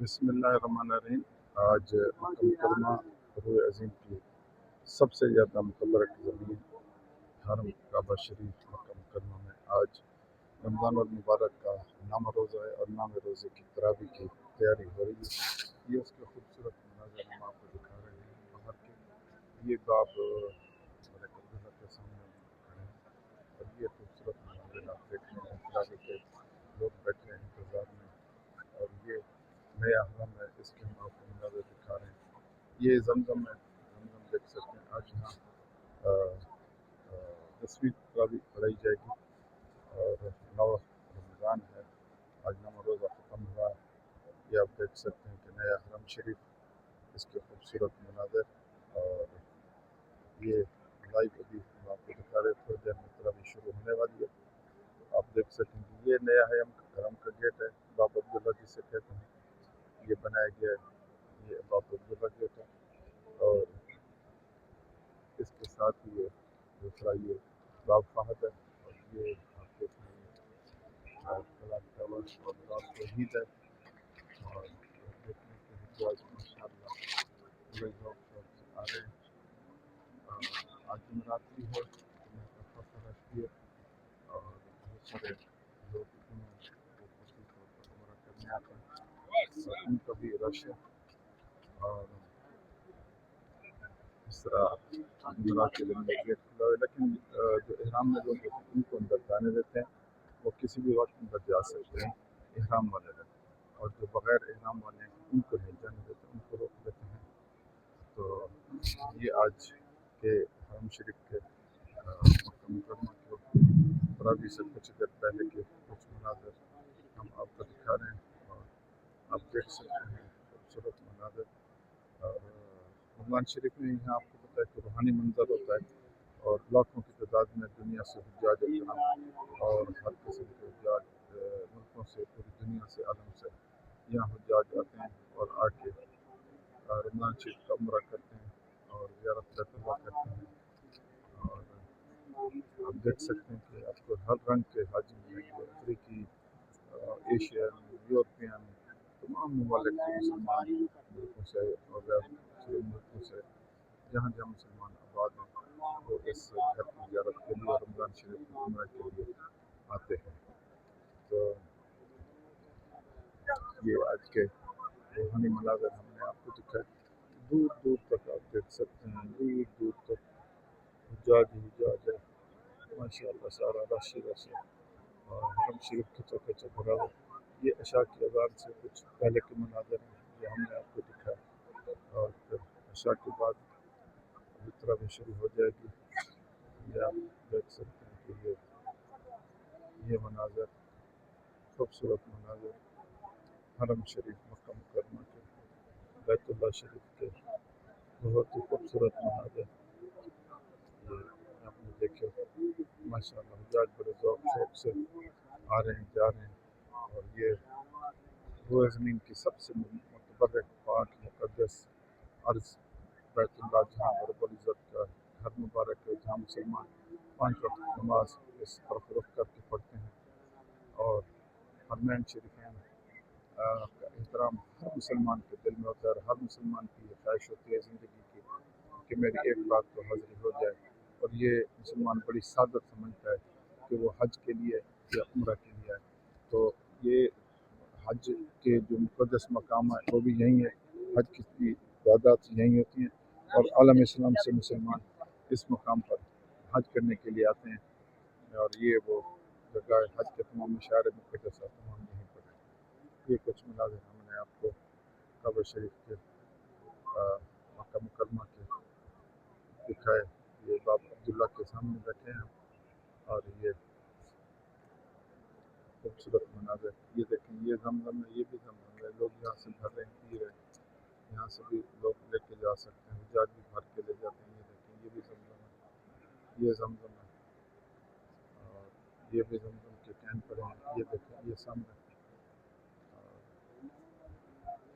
बिस्मिल्लाहिर्रहमानिर्रहीम। आज मक्का मुकर्रमा रूह अज़ीम की सबसे ज़्यादा मुतबरक ज़मीन हरम काबा शरीफ मक्का मुकर्रमा में आज रमज़ान और मुबारक का नाम रोज़ा है और नाम रोज़े की तरावी की तैयारी हो रही है। ये उसके खूबसूरत मंजर हम आपको दिखा रहे हैं बाहर के। ये बाब मेरे अब्दुल्ला के सामने खड़े हैं और ये खूबसूरत मंजर आप देख रहे हैं। तरावी के लोग बैठे हैं इंतज़ार में और ये नया हरम है, इसके हम आपको मंजर दिखा रहे हैं। ये जमजम है, जमजम देख सकते हैं। आज यहाँ 10वीं तरावी पढ़ाई जाएगी और 9 रमज़ान है। आज नवा रोज़ा ख़त्म हुआ है। ये आप देख सकते हैं कि नया हरम शरीफ, इसके खूबसूरत मनाज़र और ये लाइव अभी हम आपको दिखा रहे थे। देर में तरावी शुरू होने वाली है। आप देख सकते हैं कि ये नया हरम का गेट है, बाब अब्दुल्ला जिसे कहते हैं, ये बनाया गया है। ये बाब अब्दुल्ला गेट है और इसके साथ ही ये दूसरा ये बाब फहद है और ये आप देख रहे हैं कलाक टावर और बाब तौहीद है। और देखने के हिजाज माशाअल्लाह पूरे लोग शौक से आ रहे हैं। आज जुमरातरी है, जुम्मे का फखर रखती है और बहुत सारे लोग वो खुशी को उम्रा करने आते हैं और उनका भी रश है। और इस तरह जुमरात के दिन में गेट खुला है, लेकिन जो इहराम में लोग होते हैं उनको अंदर जाने देते हैं। वो किसी भी वक्त अंदर जा सकते हैं, इहराम वाले लोग। और जो बग़ैर इहराम वाले हैं उनको नहीं जाने देते, उनको रोक देते हैं। तो ये आज के हरम शरीफ के मक्का मुकर्रमा के तरावी से कुछ देर पहले के कुछ मनाज़र हम आपको दिखा रहे हैं और आप देख सकते हैं खूबसूरत मनाज़र। और रमज़ान शरीफ में यहाँ आपको पता है कि रूहानी मंजर होता है और लाखों की तादाद में दुनिया से हुज्जाज इकराम और हर किस्म के हुज्जाज मुल्कों से, पूरी दुनिया से, आलम से यहाँ हुज्जाज आते हैं और आके रमज़ान शरीफ का उम्रा करते हैं और ज़ियारत बैतुल्लाह करते हैं। और आप देख सकते हैं कि आपको हर रंग के हाजी मिलेंगे, अफ्रीकी, एशियन, यूरोपियन, तमाम ममालिक के मुसलमान मुल्कों से और गैर मुस्लिम मुल्कों से जहाँ जहाँ मुसलमान आबाद हैं वो इस घर की ज़ियारत के लिए और रमज़ान शरीफ की उम्रा के लिए आते हैं। तो ये आज के रूहानी मनाज़र हमने आपको दिखाए। दूर दूर तक आप देख सकते हैं, दूर दूर तक हुज्जाज ही हुज्जाज है माशाअल्लाह। सारा रश ही रश है और हरम शरीफ खचा भरा हुआ। ये इशा की अज़ान से कुछ पहले के मनाज़र हैं जो हमने आपको दिखाए और फिर इशा के बाद अभी तरावी शुरू हो जाएगी। ये आप देख सकते हैं कि ये मनाज़र खूबसूरत मनाज़र हरम शरीफ मक्का मुकर्रमा के, बैतुल्लाह शरीफ के बहुत ही खूबसूरत मनाज़र ये आपने देखे माशाअल्लाह। हुज्जाज बड़े ज़ौक़ शौक़ से आ रहे हैं, जा रहे हैं और ये रूह ज़मीन की सबसे मुतबर्रक, पाक, मुक़द्दस अर्ज़ बैतुल्लाह जहाँ रब्बुल इज़्ज़त का घर मुबारक है, जहाँ मुसलमान 5 वक्त नमाज इस तरफ रुख करके पढ़ते हैं और हरमैन शरीफैन का एहतराम हर मुसलमान के दिल में होता है और हर मुसलमान की ये ख्वाहिश होती है ज़िंदगी की कि मेरी एक बात तो हाज़िरी हो जाए। और ये मुसलमान बड़ी सादत समझता है कि वो हज के लिए या उम्रा के लिए आए। तो ये हज के जो मुक़द्दस मकाम है वो भी यहीं है, हज की इबादत यहीं होती हैं और आलम इस्लाम से मुसलमान इस मकाम पर हज करने के लिए आते हैं। और ये वो जगह है, हज के तमाम मशाइर मुक़द्दस तमाम यहीं पर है। ये कुछ मनाज़िर हमने आपको काबा शरीफ के मक्का मुकर्रमा के दिखाए। ये बाब अब्दुल्ला के सामने बैठे हैं और ये खूबसूरत मनाज़र ये देखें। ये जमजम है, ये भी जमजम है। लोग यहाँ से भर रहे हैं, पी रहे हैं। यहाँ से भी लोग लेके जा सकते हैं, हुज्जाज भी भर के ले जाते हैं। ये देखें, ये भी जमजम है, ये जमजम है और ये भी जमजम के कैन पड़े हैं। ये देखें, ये सामने